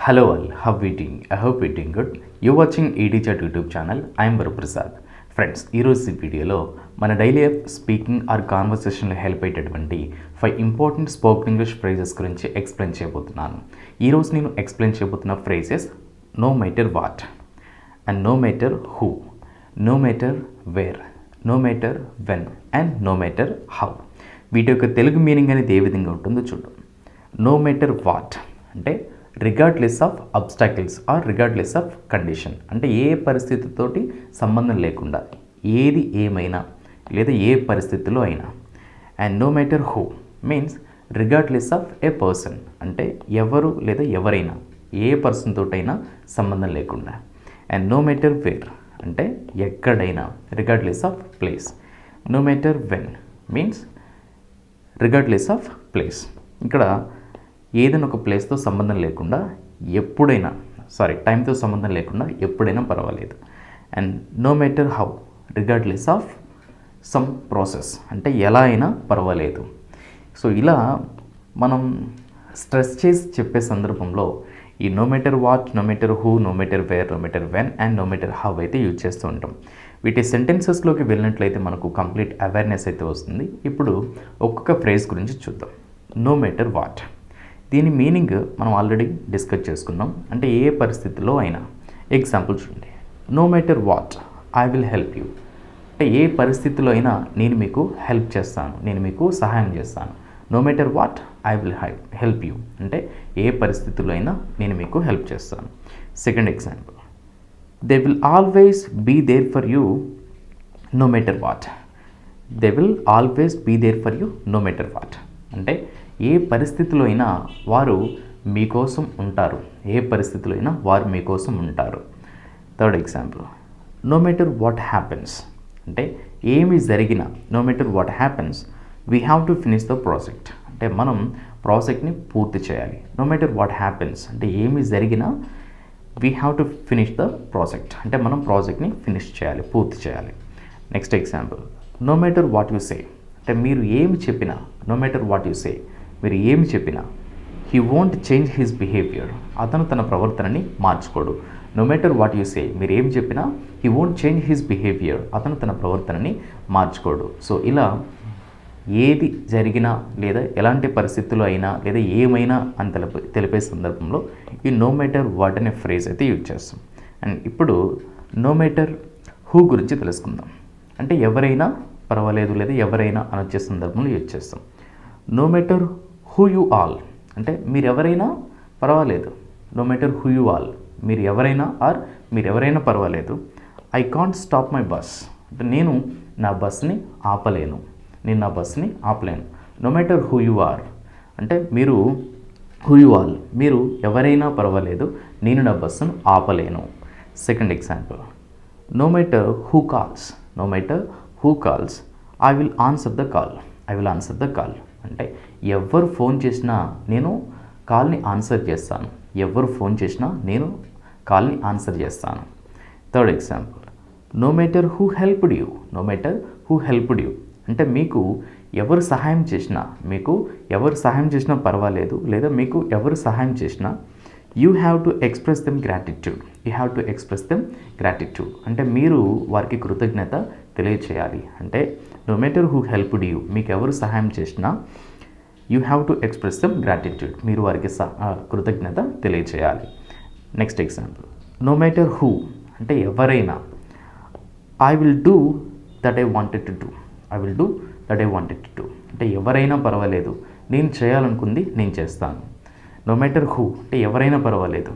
Hello all, how are you doing? I hope you're doing good. You're watching EDChat YouTube channel. I am Varuprasad. Friends ఈరోజు ఈ వీడియోలో మన daily speaking or కాన్వర్సేషన్లో help అయ్యేటటువంటి 5 important spoken English phrases గురించి explain చేయబోతున్నాను. ఈరోజు నేను ఎక్స్ప్లెయిన్ చేయబోతున్న phrases no matter what and no matter who, no matter where, no matter when and no matter how. వీటి యొక్క తెలుగు మీనింగ్ అనేది ఏ విధంగా ఉంటుందో చూద్దాం. నో మ్యాటర్ వాట్ అంటే regardless of obstacles or regardless of condition, అంటే ఏ పరిస్థితితోటి సంబంధం లేకుండా ఏది ఏమైనా లేదా ఏ పరిస్థితిలో అయినా. And no matter who means regardless of a person, అంటే ఎవరు లేదా ఎవరైనా ఏ పర్సన్ తోటైనా సంబంధం లేకుండా. అండ్ నో మ్యాటర్ వేర్ అంటే ఎక్కడైనా regardless of place. No matter when means regardless of place, ఇక్కడ ఏదైనా ఒక ప్లేస్తో సంబంధం లేకుండా ఎప్పుడైనా టైంతో సంబంధం లేకుండా ఎప్పుడైనా పర్వాలేదు. And no matter how regardless of some process, అంటే ఎలా అయినా పర్వాలేదు. సో ఇలా మనం స్ట్రెస్ చేసి చెప్పే సందర్భంలో ఈ no matter what, no matter who, no matter where, no matter when and no matter how అయితే యూజ్ చేస్తూ ఉంటాం. వీటి సెంటెన్సెస్లోకి వెళ్ళినట్లయితే మనకు కంప్లీట్ అవేర్నెస్ అయితే వస్తుంది. ఇప్పుడు ఒక్కొక్క ఫ్రేజ్ గురించి చూద్దాం. నో మ్యాటర్ వాట్, దీని మీనింగ్ మనం ఆల్రెడీ డిస్కస్ చేసుకున్నాం, అంటే ఏ పరిస్థితిలో అయినా. ఎగ్జాంపుల్ చూడండి, no matter what I will help you, అంటే ఏ పరిస్థితిలో అయినా నేను మీకు హెల్ప్ చేస్తాను, నేను మీకు సహాయం చేస్తాను. No matter what I will help you అంటే ఏ పరిస్థితిలో అయినా నేను మీకు హెల్ప్ చేస్తాను. Second example, they will always be there for you no matter what. They will always be there for you no matter what అంటే ఏ పరిస్థితిలో అయినా వారు మీకోసం ఉంటారు, ఏ పరిస్థితిలో అయినా వారు మీకోసం ఉంటారు. Third example, no matter what happens అంటే ఏమి జరిగినా, no matter what happens we have to finish the project, అంటే మనం ప్రాజెక్ట్ని పూర్తి చేయాలి. నో మ్యాటర్ వాట్ హ్యాపెన్స్ అంటే ఏమి జరిగినా we have to finish the project, అంటే మనం ప్రాజెక్ట్ని ఫినిష్ చేయాలి, పూర్తి చేయాలి. Next example, no matter what you say అంటే మీరు ఏమి చెప్పినా, no matter what you say మీరు ఏమి చెప్పినా, he won't change his behaviour అతను తన ప్రవర్తనని మార్చుకోడు. No matter what you say మీరు ఏమి చెప్పినా he won't change his behaviour అతను తన ప్రవర్తనని మార్చుకోడు. సో ఇలా ఏది జరిగినా లేదా ఎలాంటి పరిస్థితుల్లో అయినా లేదా ఏమైనా అని తెలిపే సందర్భంలో ఈ నో మ్యాటర్ వాట్ అనే ఫ్రేజ్ అయితే యూజ్ చేస్తాం. అండ్ ఇప్పుడు నో మ్యాటర్ హూ గురించి తెలుసుకుందాం, అంటే ఎవరైనా పర్వాలేదు లేదా ఎవరైనా అని వచ్చే సందర్భంలో యూజ్ చేస్తాం. No matter who you are అంటే మీరు ఎవరైనా పర్వాలేదు. No matter who you are మీరు ఎవరైనా ఆర్ మీరు ఎవరైనా పర్వాలేదు. I can't stop my bus అంటే నేను నా బస్ని ఆపలేను, నేను నా బస్ని ఆపలేను. No matter who you are అంటే మీరు హూ యు ఆల్ మీరు ఎవరైనా పర్వాలేదు, నేను నా బస్సును ఆపలేను. Second example, no matter who calls, no matter who calls I will answer the call, I will answer the call అంటే ఎవరు ఫోన్ చేసినా నేను కాల్ని ఆన్సర్ చేస్తాను, ఎవరు ఫోన్ చేసినా నేను కాల్ని ఆన్సర్ చేస్తాను. Third example, no matter who helped you, no matter who helped you అంటే మీకు ఎవరు సహాయం చేసినా, మీకు ఎవరు సహాయం చేసినా పర్వాలేదు లేదా మీకు ఎవరు సహాయం చేసినా you have to express them gratitude, you have to express them gratitude అంటే మీరు వారికి కృతజ్ఞత తెలియచేయాలి. అంటే no matter who helped you మీకు ఎవరు సహాయం చేసినా you have to express them gratitude మీరు వారికి కృతజ్ఞత తెలియచేయాలి. Next example, no matter who అంటే ఎవరైనా I will do that I wanted to do, I will do that I wanted to do అంటే ఎవరైనా పర్వాలేదు నేను చేయాలనుకుంది నేను చేస్తాను. నో మ్యాటర్ హూ అంటే ఎవరైనా పర్వాలేదు,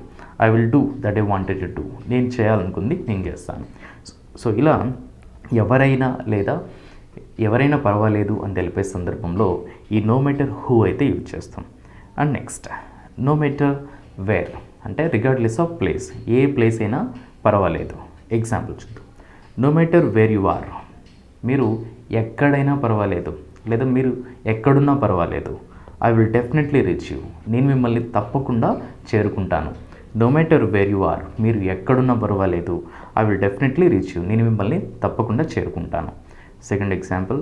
I will do that I wanted to do నేను చేయాలనుకుంది నేను చేస్తాను. సో ఇలా ఎవరైనా లేదా ఎవరైనా పర్వాలేదు అని తెలిపే సందర్భంలో ఈ నో మ్యాటర్ హూ అయితే యూజ్ చేస్తాం. And next no matter where అంటే రిగార్డ్లెస్ ఆఫ్ ప్లేస్, ఏ ప్లేస్ అయినా పర్వాలేదు. ఎగ్జాంపుల్ చూద్దాం, no matter where you are మీరు ఎక్కడైనా పర్వాలేదు లేదా మీరు ఎక్కడున్నా పర్వాలేదు. I will definitely reach you నేను మిమ్మల్ని తప్పకుండా చేరుకుంటాను. No matter where you are మీరు ఎక్కడున్నా పర్వాలేదు, I will definitely reach you నేను మిమ్మల్ని తప్పకుండా చేరుకుంటాను. Second example,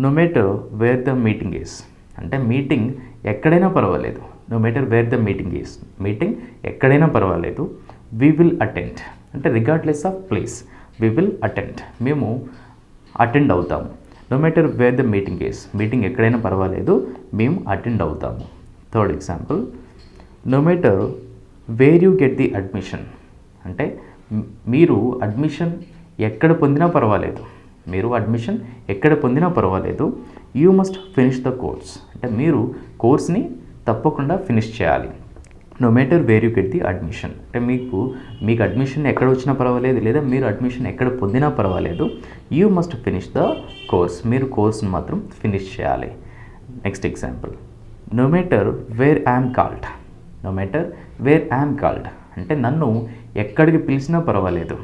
no matter where the meeting is అంటే మీటింగ్ ఎక్కడైనా పర్వాలేదు, no matter where the meeting is, meeting ఎక్కడైనా పర్వాలేదు. వీ విల్ అటెండ్ అంటే regardless of place, we will attend, మేము అటెండ్ అవుతాము. No matter where the meeting is, meeting ఎక్కడైనా పర్వాలేదు మేము అటెండ్ అవుతాము. Third example, no matter where you get the admission అంటే మీరు అడ్మిషన్ ఎక్కడ పొందినా పర్వాలేదు, మీరు అడ్మిషన్ ఎక్కడ పొందినా పర్వాలేదు. You must finish the course అంటే మీరు కోర్స్ని తప్పకుండా ఫినిష్ చేయాలి. No matter where you get the admission అంటే మీకు అడ్మిషన్ ఎక్కడ వచ్చినా పర్వాలేదు, లేదా మీరు అడ్మిషన్ ఎక్కడ పొందినా పర్వాలేదు. You must finish the course, మీరు కోర్స్ని మాత్రం ఫినిష్ చేయాలి. Next example, no matter where I'm called, no matter where I'm called అంటే నన్ను ఎక్కడికి పిలిచినా పర్వాలేదు.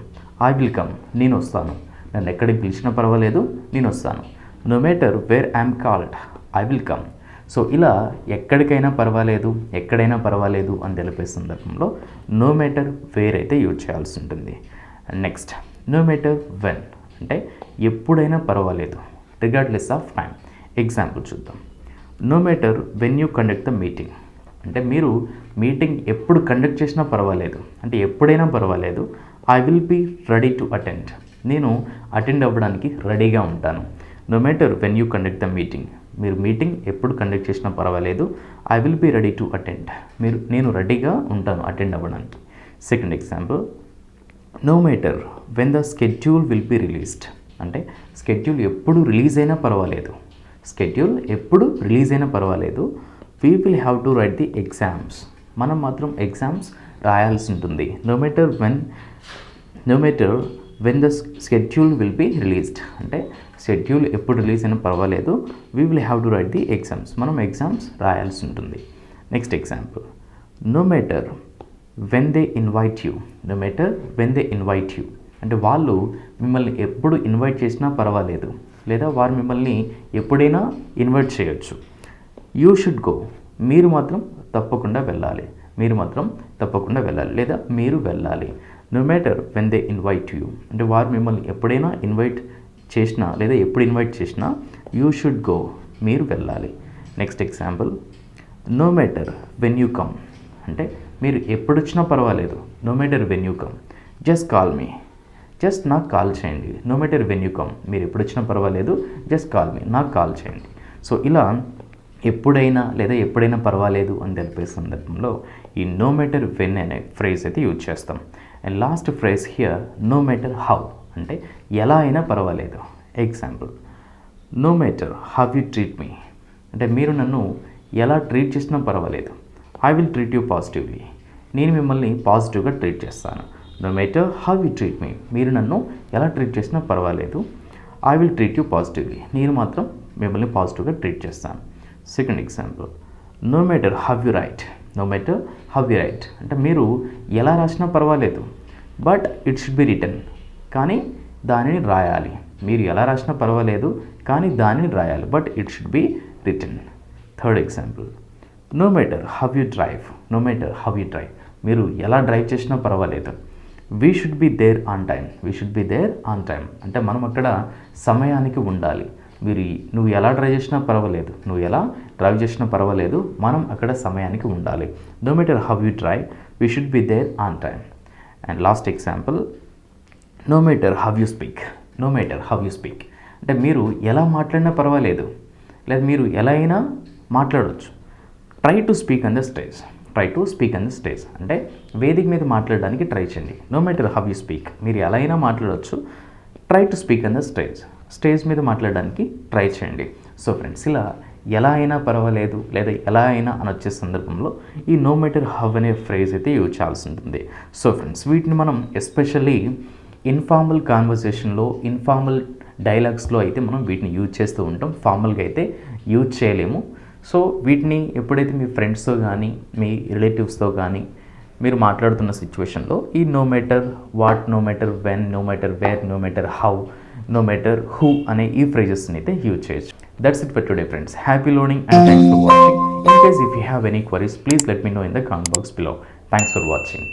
ఐ విల్ కమ్, నేను వస్తాను, నన్ను ఎక్కడికి పిలిచినా పర్వాలేదు నేను వస్తాను. No matter where I'm called I will come. So ఇలా ఎక్కడికైనా పర్వాలేదు, ఎక్కడైనా పర్వాలేదు అని తెలిపే సందర్భంలో నో మ్యాటర్ వేర్ అయితే యూజ్ చేయాల్సి ఉంటుంది. నెక్స్ట్, నో మ్యాటర్ వెన్ అంటే ఎప్పుడైనా పర్వాలేదు, రిగార్డ్లెస్ ఆఫ్ టైం. ఎగ్జాంపుల్ చూద్దాం. No matter when you conduct the meeting అంటే మీరు మీటింగ్ ఎప్పుడు కండక్ట్ చేసినా పర్వాలేదు, అంటే ఎప్పుడైనా పర్వాలేదు. I will be ready to attend, నేను అటెండ్ అవ్వడానికి రెడీగా ఉంటాను. No matter when you conduct the meeting, మీరు మీటింగ్ ఎప్పుడు కండక్ట్ చేసినా పర్వాలేదు. I will be ready to attend, నేను రెడీగా ఉంటాను అటెండ్ అవ్వడానికి. Second example, no matter when the schedule will be released అంటే స్కెడ్యూల్ ఎప్పుడు రిలీజ్ అయినా పర్వాలేదు, స్కెడ్యూల్ ఎప్పుడు రిలీజ్ అయినా పర్వాలేదు. We will have to write the exams, మనం మాత్రం ఎగ్జామ్స్ రాయాల్సి ఉంటుంది. No matter when the schedule will be released అంటే షెడ్యూల్ ఎప్పుడు రిలీజ్ అయినా పర్వాలేదు. We will have to write the exams, మనం ఎగ్జామ్స్ రాయాల్సి ఉంటుంది. Next example, no matter when they invite you, no matter when they invite you అంటే వాళ్ళు మిమ్మల్ని ఎప్పుడు ఇన్వైట్ చేసినా పర్వాలేదు, లేదా వారు మిమ్మల్ని ఎప్పుడైనా ఇన్వైట్ చేయొచ్చు. యూ షుడ్ గో, మీరు మాత్రం తప్పకుండా వెళ్ళాలి, మీరు మాత్రం తప్పకుండా వెళ్ళాలి, లేదా మీరు వెళ్ళాలి. No matter when they invite you అంటే వారు మిమ్మల్ని ఎప్పుడైనా ఇన్వైట్ చేసినా లేదా ఎప్పుడు ఇన్వైట్ చేసినా యూ షుడ్ గో, మీరు వెళ్ళాలి. Next example, no matter when you come అంటే మీరు ఎప్పుడు వచ్చినా పర్వాలేదు. No matter when you come, just call me, just నాకు కాల్ చేయండి. No matter when you come, మీరు ఎప్పుడు వచ్చినా పర్వాలేదు, జస్ట్ కాల్ మీ, నాకు కాల్ చేయండి. సో ఇలా ఎప్పుడైనా లేదా ఎప్పుడైనా పర్వాలేదు అని తెలిపే సందర్భంలో ఈ నో మ్యాటర్ వెన్ అనే ఫ్రేజ్ అయితే యూజ్ చేస్తాం. And last phrase here, no matter how అంటే ఎలా అయినా పర్వాలేదు. Example, no matter how you treat me అంటే మీరు నన్ను ఎలా ట్రీట్ చేసినా పర్వాలేదు. I will treat you positively, నేను మిమ్మల్ని పాజిటివ్గా ట్రీట్ చేస్తాను. No matter how you treat me, మీరు నన్ను ఎలా ట్రీట్ చేసినా పర్వాలేదు. I will treat you positively, నేను మాత్రం మిమ్మల్ని పాజిటివ్గా ట్రీట్ చేస్తాను. Second example, no matter how you write, no matter how you write అంటే మీరు ఎలా రాసినా పర్వాలేదు, but it should be written కానీ దానిని రాయాలి. మీరు ఎలా రాసినా పర్వాలేదు కానీ దానిని రాయాలి, but it should be written. Third example, no matter how you drive, no matter how you drive మీరు ఎలా డ్రైవ్ చేసినా పర్వాలేదు. We should be there on time, we should be there on time అంటే మనం అక్కడ సమయానికి ఉండాలి. నువ్వు ఎలా డ్రైవ్ చేసినా పర్వాలేదు, నువ్వు ఎలా డ్రైవ్ చేసినా పర్వాలేదు, మనం అక్కడ సమయానికి ఉండాలి. No matter how you drive, we should be there on time. And last example, no matter how you speak, no matter how you speak అంటే మీరు ఎలా మాట్లాడినా పర్వాలేదు, లేదా మీరు ఎలా అయినా మాట్లాడవచ్చు. Try to speak on the stage, try to speak on the stage అంటే వేదిక మీద మాట్లాడడానికి ట్రై చేయండి. No matter how you speak మీరు ఎలా అయినా మాట్లాడవచ్చు. Try to speak on the stage, stage మీద మాట్లాడడానికి ట్రై చేయండి. సో ఫ్రెండ్స్, ఇలా ఎలా అయినా పర్వాలేదు లేదా ఎలా అయినా అని వచ్చే సందర్భంలో ఈ నో మ్యాటర్ హౌ అనే ఫ్రేజ్ అయితే యూజ్ చేయాల్సి ఉంటుంది. సో ఫ్రెండ్స్, వీటిని మనం ఎస్పెషల్లీ ఇన్ఫార్మల్ కాన్వర్సేషన్లో, ఇన్ఫార్మల్ డైలాగ్స్లో అయితే మనం వీటిని యూజ్ చేస్తూ ఉంటాం. ఫార్మల్గా అయితే యూజ్ చేయలేము. సో వీటిని ఎప్పుడైతే మీ ఫ్రెండ్స్తో కానీ మీ రిలేటివ్స్తో కానీ మీరు మాట్లాడుతున్న సిచ్యువేషన్లో ఈ no matter what, no matter when, no matter where, no matter how, no matter who అనే ఈ ఫ్రేజెస్ని అయితే యూజ్ చేయొచ్చు. That's it for today, friends. Happy learning and thanks for watching. In case if you have any queries, please let me know in the comment box below. Thanks for watching.